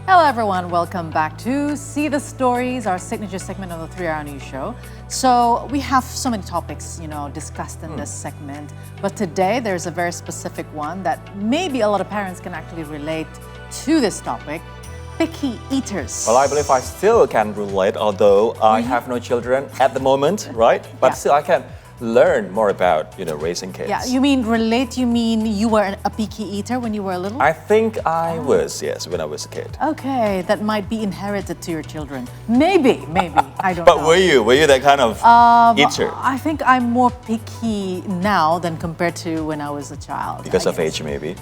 Hello everyone, welcome back to See the Stories, our signature segment of the 3-Hour News Show. So we have so many topics, discussed in this segment, but today there's a very specific one that maybe a lot of parents can actually relate to this topic: picky eaters. Well, I believe I still can relate, although I have no children at the moment, right? But still I can learn more about, raising kids. Yeah, you mean relate, you mean you were a picky eater when you were little? I think I was, yes, when I was a kid. Okay, that might be inherited to your children. Maybe, I don't know. But were you that kind of eater? I think I'm more picky now than compared to when I was a child. Because I of guess. age, maybe?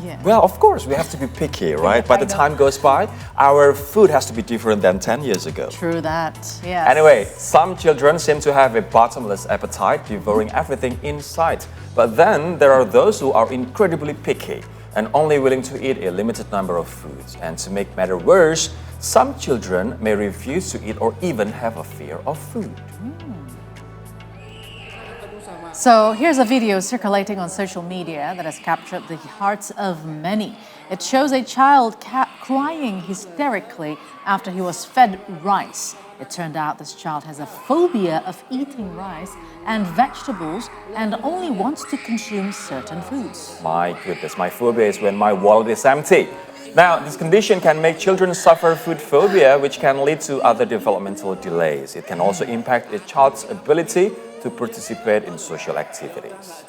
Yeah. Well, of course, we have to be picky, right? By the I know. time goes by, our food has to be different than 10 years ago. True that, yes. Anyway, some children seem to have a bottomless appetite, devouring everything in sight. But then there are those who are incredibly picky and only willing to eat a limited number of foods. And to make matters worse, some children may refuse to eat or even have a fear of food. So here's a video circulating on social media that has captured the hearts of many. It shows a child crying hysterically after he was fed rice. It turned out this child has a phobia of eating rice and vegetables and only wants to consume certain foods. My goodness, my phobia is when my wallet is empty. Now, this condition can make children suffer food phobia, which can lead to other developmental delays. It can also impact a child's ability to participate in social activities.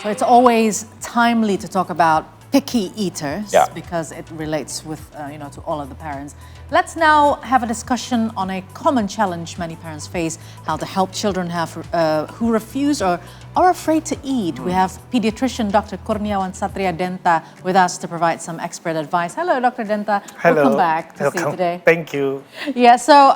So it's always timely to talk about picky eaters because it relates with, to all of the parents. Let's now have a discussion on a common challenge many parents face: how to help children who refuse or are afraid to eat. We have pediatrician Dokter Kurniawan Satria Denta with us to provide some expert advice. Hello, Dr. Denta. Hello. Welcome back to see you today. Thank you. Yeah, so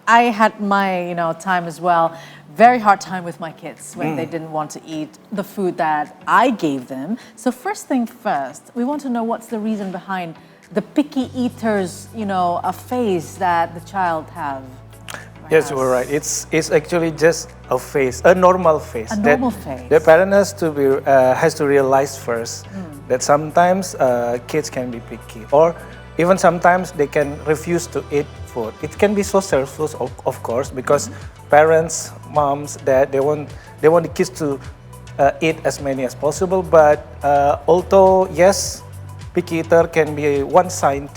I had my time as well. Very hard time with my kids when they didn't want to eat the food that I gave them. So first thing first, we want to know what's the reason behind the picky eaters, a phase that the child have. Yes, you were right. It's actually just a phase, a normal phase. A normal phase. The parent has to realize first that sometimes kids can be picky, or even sometimes they can refuse to eat food. It can be so stressful, of course, because parents, moms, dad, they want the kids to eat as many as possible. But although yes, picky eater can be one sign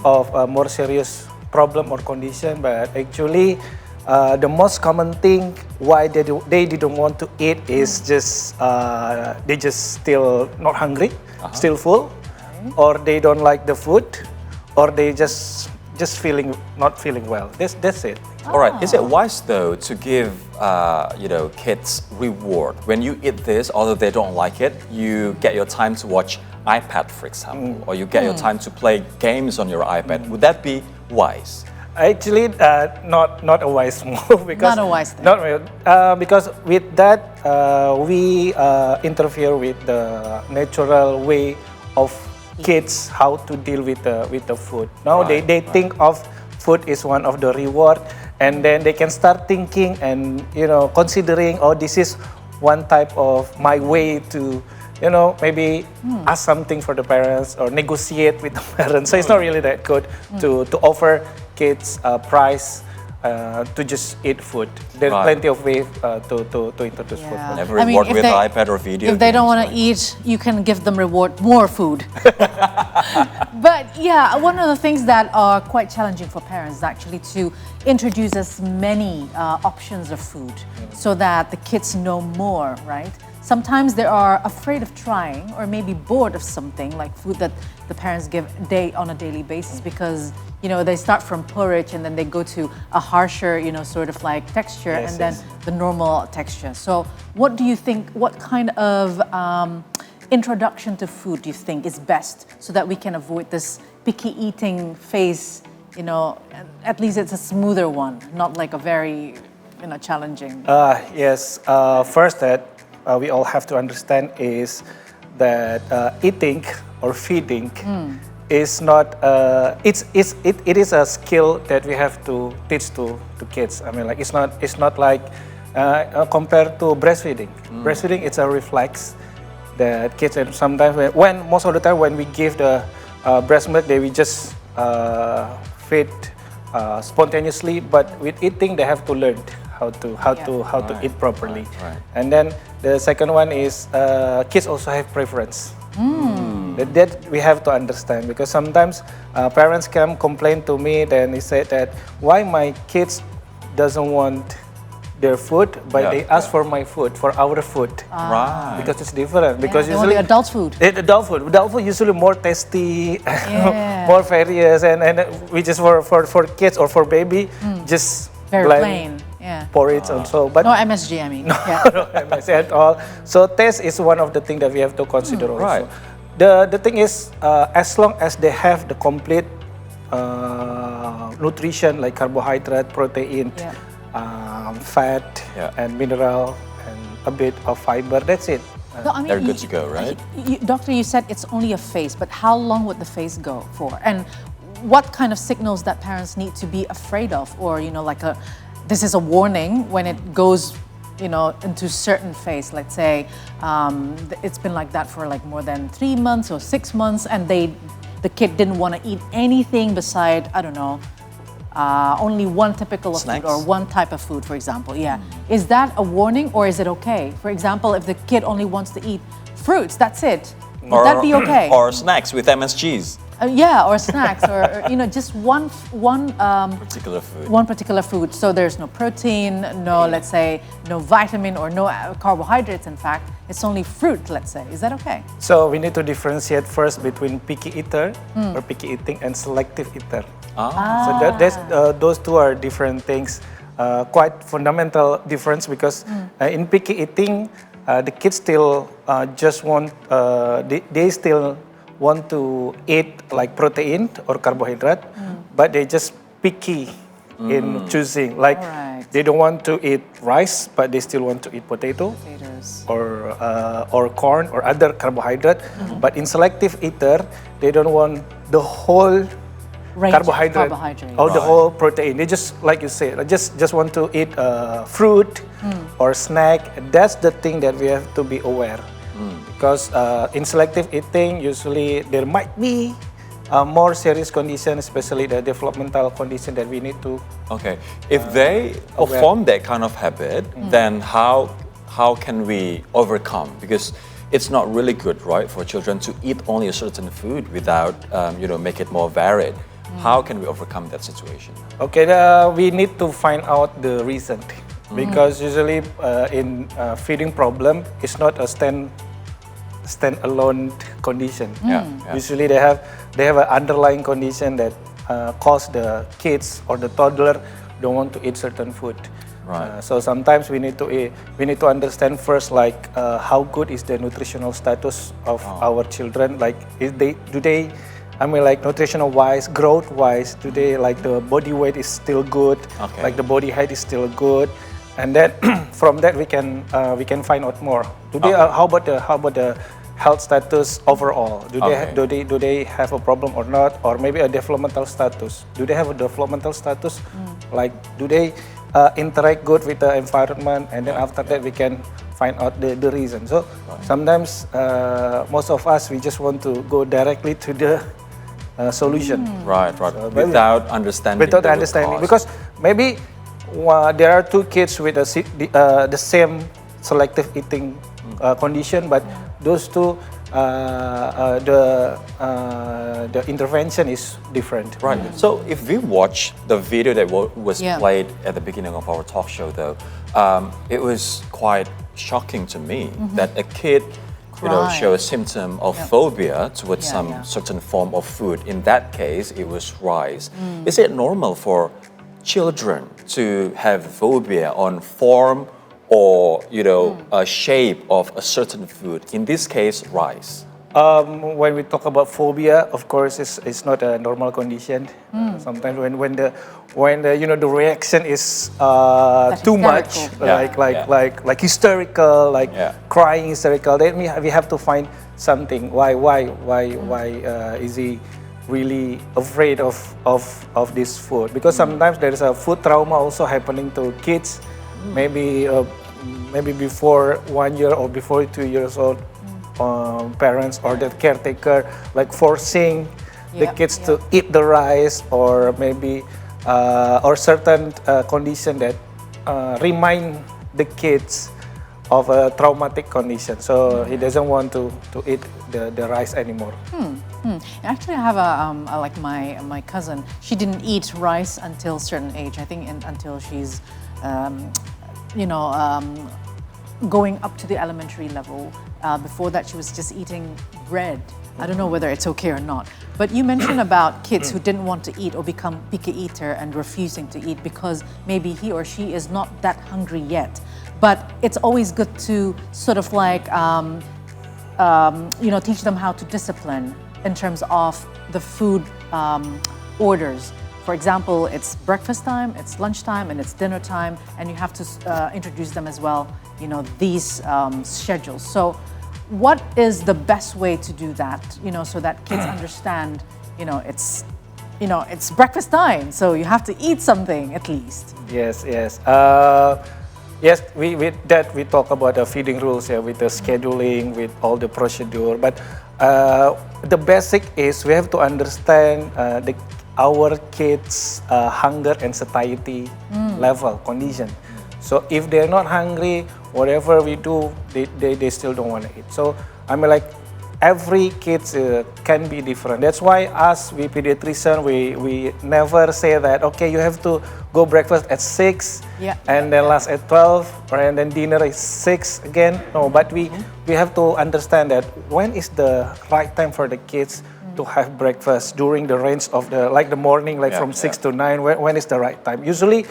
of a more serious problem or condition, but actually the most common thing why they didn't want to eat is just they just still not hungry, still full, or they don't like the food, or they just not feeling well. That's it. All right. Is it wise though to give kids reward when you eat this? Although they don't like it, you get your time to watch iPad, for example, or you get your time to play games on your iPad. Would that be wise? Actually, not a wise move because Not a wise thing. Because with that we interfere with the natural way of kids how to deal with the food. Now they think of food is one of the reward, and then they can start thinking and considering, oh, this is one type of my way to maybe ask something for the parents or negotiate with the parents. So it's not really that good to offer kids a price to just eat food. There's plenty of ways to introduce food. Never reward with iPad or video. If they don't want to eat, you can give them more food. But yeah, one of the things that are quite challenging for parents is actually to introduce as many options of food so that the kids know more, right? Sometimes they are afraid of trying or maybe bored of something like food that the parents give on a daily basis because, they start from porridge and then they go to a harsher, sort of like texture and then the normal texture. So what do you think, what kind of introduction to food do you think is best so that we can avoid this picky eating phase, at least it's a smoother one, not like a very, challenging. Yes, first that we all have to understand is that eating or feeding is not. It is a skill that we have to teach to kids. I mean, like it's not like compared to breastfeeding. Breastfeeding, it's a reflex that kids, and sometimes when most of the time when we give the breast milk, they will just feed spontaneously. But with eating, they have to learn how to eat properly. Right. And then the second one is kids also have preference. That we have to understand, because sometimes parents come complain to me, then they say that why my kids doesn't want their food, but they ask for my food, for our food. Right. Because it's different. Because they want usually the adult food. Adult food usually more tasty, more various, and which is for kids or for baby, just Very plain. Yeah. porridge also. But No MSG, I mean. Yeah. no MSG at all. So taste is one of the things that we have to consider also. Right. The thing is, as long as they have the complete nutrition like carbohydrate, protein, fat, and mineral, and a bit of fiber, that's it. No, I mean, They're good to go, right? Doctor, you said it's only a phase, but how long would the phase go for? And what kind of signals that parents need to be afraid of? Or, like this is a warning when it goes, into certain phase. Let's say it's been like that for like more than 3 months or 6 months, and the kid didn't want to eat anything beside, I don't know, only one typical of food or one type of food, for example. Yeah. Is that a warning or is it okay? For example, if the kid only wants to eat fruits, that's it. Would that be okay? Or snacks with MSGs. Or snacks, or just one Particular food. one particular food. So there's no protein, no, let's say, no vitamin or no carbohydrates. In fact, it's only fruit. Let's say, is that okay? So we need to differentiate first between picky eater or picky eating and selective eater. So those two are different things, quite fundamental difference, because in picky eating, the kids still just want they still want to eat like protein or carbohydrate, but they just picky in choosing. Like they don't want to eat rice, but they still want to eat potatoes or corn or other carbohydrate. But in selective eater, they don't want the whole carbohydrate or the whole protein. They just, like you say, just want to eat fruit or snack. That's the thing that we have to be aware. Because in selective eating, usually there might be more serious condition, especially the developmental condition that we need to. Okay, if they form that kind of habit, then how can we overcome? Because it's not really good, right, for children to eat only a certain food without, make it more varied. How can we overcome that situation? Okay, we need to find out the reason, because usually in feeding problem, it's not a stand-alone condition. Usually they have an underlying condition that cause the kids or the toddler don't want to eat certain food. Right. So sometimes we need to understand first, like how good is the nutritional status of our children. Like do they nutritional wise, growth wise, do they, like, the body weight is still good, like the body height is still good, and then from that we can find out more. Do they how about the health status overall? Do they have a problem or not? Or maybe a developmental status? Do they have a developmental status? Like, do they interact good with the environment? And then after that we can find out the reason. So sometimes most of us, we just want to go directly to the solution. Right. So without understanding. Because maybe there are two kids with the same selective eating condition, but those two, the intervention is different. Right. So if we watch the video that was played at the beginning of our talk show, though, it was quite shocking to me that a kid, show a symptom of phobia towards some certain form of food. In that case, it was rice. Is it normal for children to have phobia on form or a shape of a certain food? In this case, rice. When we talk about phobia, of course, it's not a normal condition. Sometimes when the reaction is too much, like hysterical, like crying hysterical, then we have to find something. Why is he really afraid of this food, because sometimes there is a food trauma also happening to kids, maybe before 1 year or before 2 years old. Parents or the caretaker like forcing the kids to eat the rice, or maybe or certain condition that remind the kids of a traumatic condition, so he doesn't want to eat the rice anymore. Actually, I have a like my cousin. She didn't eat rice until a certain age. I think until she's, going up to the elementary level. Before that, she was just eating bread. I don't know whether it's okay or not. But you mentioned about kids who didn't want to eat or become picky eater and refusing to eat because maybe he or she is not that hungry yet. But it's always good to sort of like, teach them how to discipline in terms of the food orders. For example, it's breakfast time, it's lunchtime, and it's dinner time, and you have to introduce them as well, these schedules. So what is the best way to do that, so that kids understand, it's breakfast time, so you have to eat something at least. Yes. Yes, with that we talk about the feeding rules, with the scheduling, with all the procedure. But the basic is we have to understand our kids' hunger and satiety level condition. So if they're not hungry, whatever we do, they still don't want to eat. So I mean, like every kid can be different. That's why us, we pediatrician, we never say that, okay, you have to go breakfast at 6 and then last at 12, and then dinner is 6 again. No, but we have to understand that when is the right time for the kids to have breakfast during the range of the morning, from 6 to 9. When is the right time? Usually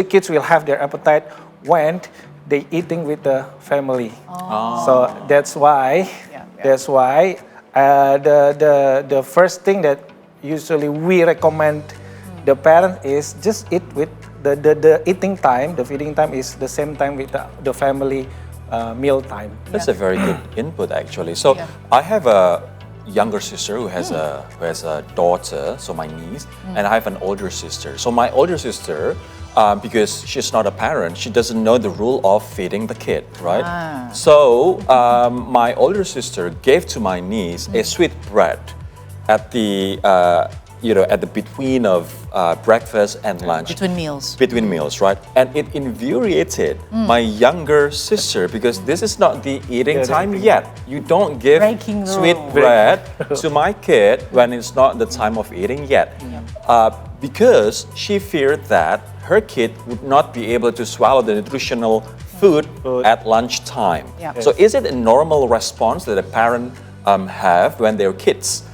kids will have their appetite when they eating with the family. So that's why the first thing that usually we recommend the parent is just eat with the eating time. The feeding time is the same time with the family meal time. That's a very good input, actually. So I have a younger sister who has a daughter, so my niece, and I have an older sister. So my older sister, because she's not a parent, she doesn't know the rule of feeding the kid, right? So my older sister gave to my niece a sweet bread at the at the between of breakfast and lunch. Between meals, right? And it infuriated my younger sister because this is not the eating time yet. You don't give sweet bread to my kid when it's not the time of eating yet. Because she feared that her kid would not be able to swallow the nutritional food at lunchtime. So is it a normal response that a parent have when their kids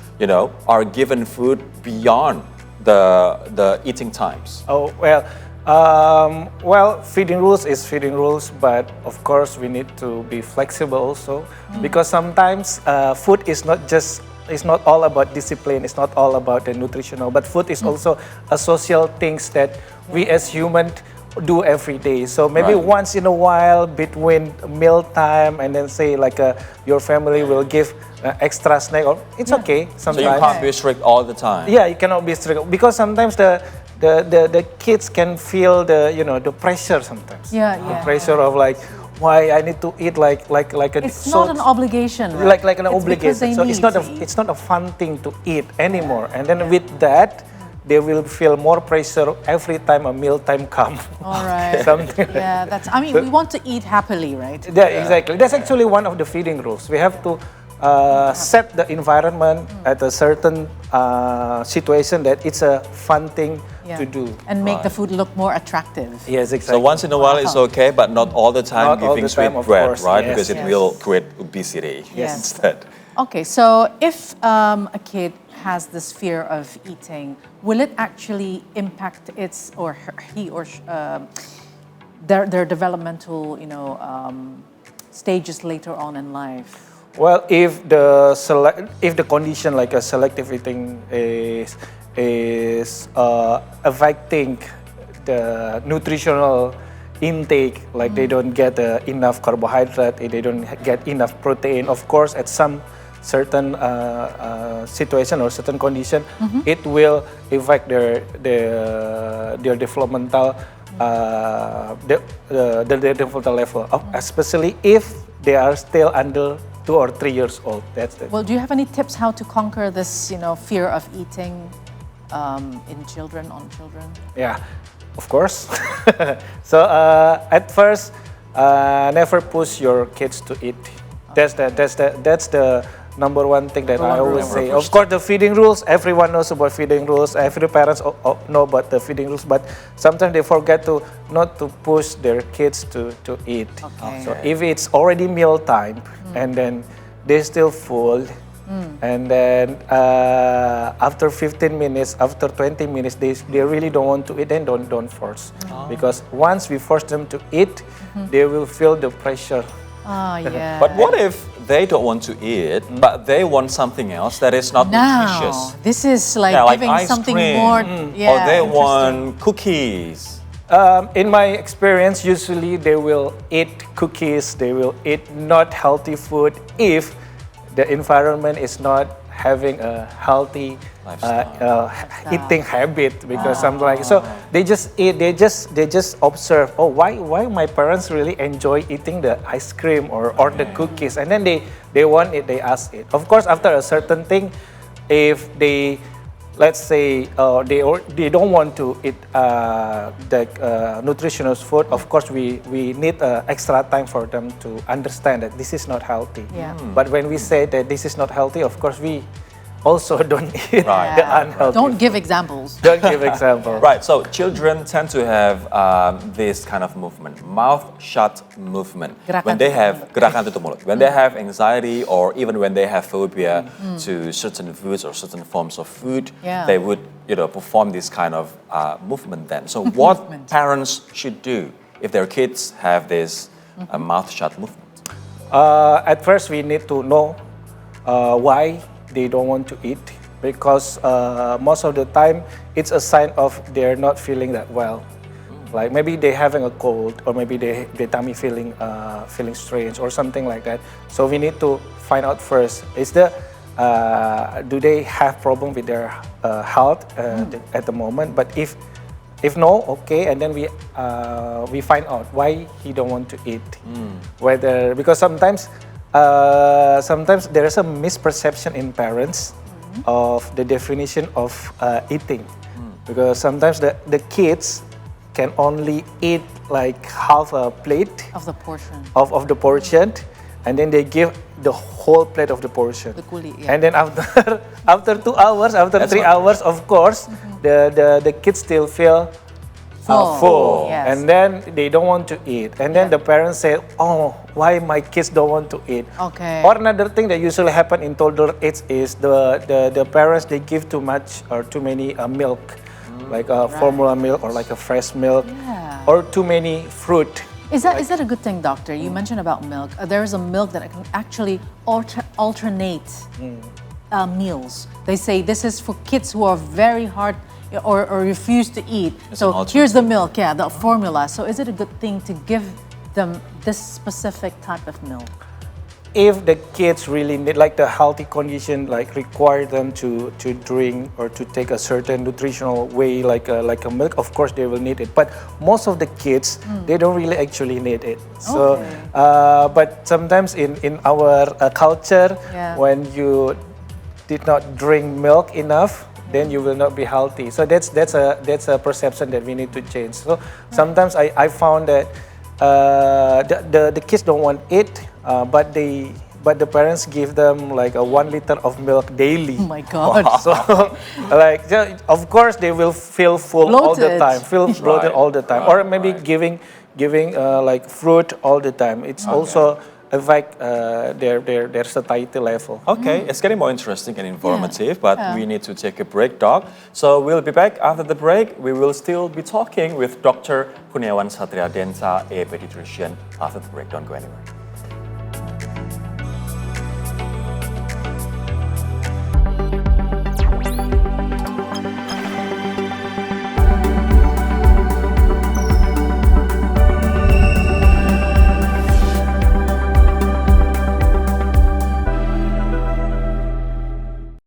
are given food beyond the eating times? Oh, feeding rules is feeding rules, but of course we need to be flexible also, because sometimes food is not all about discipline, it's not all about the nutritional, but food is also a social things that we as humans do every day. So maybe once in a while between meal time and then say like your family will give extra snack, or it's okay sometimes. So you can't be strict all the time. Yeah, you cannot be strict because sometimes the kids can feel the pressure sometimes. The pressure of like, why I need to eat like a. It's not an obligation. Right? Like an obligation. So it's not a fun thing to eat anymore. And then with that, they will feel more pressure every time a meal time comes. All right. We want to eat happily, right? Yeah, exactly. That's actually one of the feeding rules. We have to set the environment at a certain situation that it's a fun thing to do. And make the food look more attractive. Yes, exactly. So once in a while it's okay, but not all the time giving sweet bread, right? Yes, because it will create obesity instead. Okay, so if a kid has this fear of eating, will it actually impact their developmental, stages later on in life? Well, if the condition like a selective eating is affecting the nutritional intake, like they don't get enough carbohydrate, they don't get enough protein. Of course, at some certain situation or certain condition, it will affect their developmental the developmental level, especially if they are still under 2 or 3 years old. That's it. Well, do you have any tips how to conquer this, fear of eating in children, on children? Yeah, of course. So at first, never push your kids to eat. That's the number one thing that I always say. Of course, the feeding rules, everyone knows about feeding rules. Every parents know about the feeding rules, but sometimes they forget not to push their kids to eat. Okay. So if it's already meal time and then they're still full, and then after 15 minutes, after 20 minutes, they really don't want to eat, then don't force. Because once we force them to eat, they will feel the pressure. Oh, yeah. But what if they don't want to eat, but they want something else that is not nutritious? This is like giving ice something cream, more. or they want cookies. In my experience, usually they will eat cookies, they will eat not healthy food if the environment is not having a healthy eating habit, because something like so they just eat, they just observe, oh, why my parents really enjoy eating the ice cream or the cookies, and then they want it, they ask it. Of course, after a certain thing, if they, let's say they don't want to eat the nutritious food, of course we need extra time for them to understand that this is not healthy. But when we say that this is not healthy, of course we also don't eat the unhealthy. Don't give examples. Don't give examples. Right, so children tend to have this kind of movement, mouth shut movement. When they have gerakan tutup mulut, when they have anxiety, or even when they have phobia to certain foods or certain forms of food, they would perform this kind of movement then. So what parents should do if their kids have this mouth shut movement? At first we need to know why they don't want to eat, because most of the time it's a sign of they're not feeling that well. Like maybe they're having a cold, or maybe their tummy feeling strange or something like that. So we need to find out first, do they have problem with their health at the moment? But if no, okay, and then we find out why he don't want to eat. Whether, because sometimes there is a misperception in parents of the definition of eating, because sometimes the kids can only eat like half a plate Of the portion. of the portion, and then they give the whole plate of the portion. The kuli, And then after 2 hours, after 3 hours, of course, the kids still feel full, Yes. and then they don't want to eat, and then the parents say, oh, why my kids don't want to eat? Okay. Or another thing that usually happen in toddler age is the parents, they give too much or too many milk, like a formula milk or like a fresh milk, or too many fruit. Is that a good thing, doctor? You mentioned about milk. There is a milk that can actually alternate meals. They say this is for kids who are very hard or refuse to eat. So here's the milk, the formula. So is it a good thing to give them this specific type of milk? If the kids really need, like the healthy condition, like require them to drink or to take a certain nutritional way, like a milk, of course they will need it. But most of the kids, they don't really actually need it. So, but sometimes in our culture, when you did not drink milk enough, then you will not be healthy. So that's a perception that we need to change. So sometimes I found that the kids don't want it, but the parents give them like a 1 liter of milk daily. Oh my God! Wow. So like, of course they will feel full all the time, feel bloated all the time, or maybe giving like fruit all the time. It's also affect their satiety level. Okay, it's getting more interesting and informative, but we need to take a break, Doc. So we'll be back after the break. We will still be talking with Dokter Kurniawan Satria Denta, a pediatrician, after the break. Don't go anywhere.